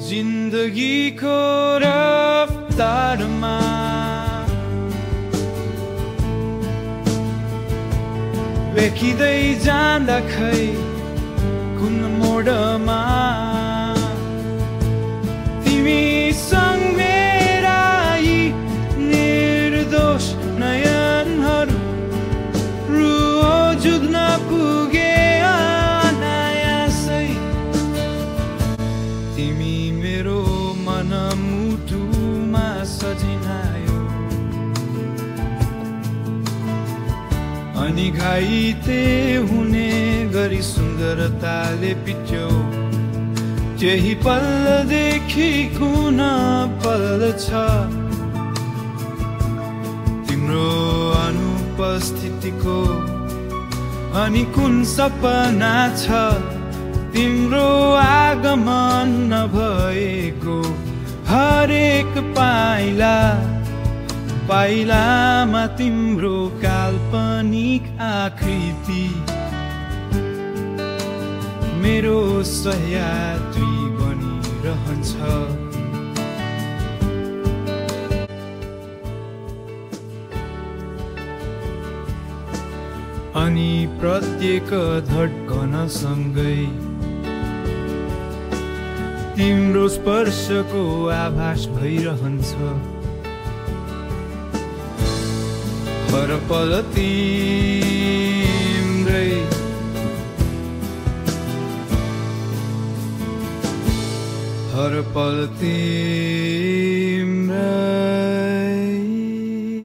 जिन्दगीको रफ्तारमा बेकिँदै जाँदा खै कुन मोडमा तिमीसँग मेरा यी निर्दोष नयनहरू रुओ जुग्न पुगे अनायासै तिमी मेरो मनमुटुमा सजिनायो अनि घाइते हुने गरी सुन्दरताले पिट्यो त्यही पलदेखि कुन पल छ तिम्रो अनुपस्थितिको अनि कुन सपना छ तिम्रो आगमन नभएको हरेक पाइला पाइलामा तिम्रो काल्पनिक आकृति मेरो सहयात्री बनिरहन्छ अनि प्रत्येक धड्कनसँगै तिम्रो स्पर्शको आभास भइरहन्छ हर पल तिम्रै हर पल तिम्रै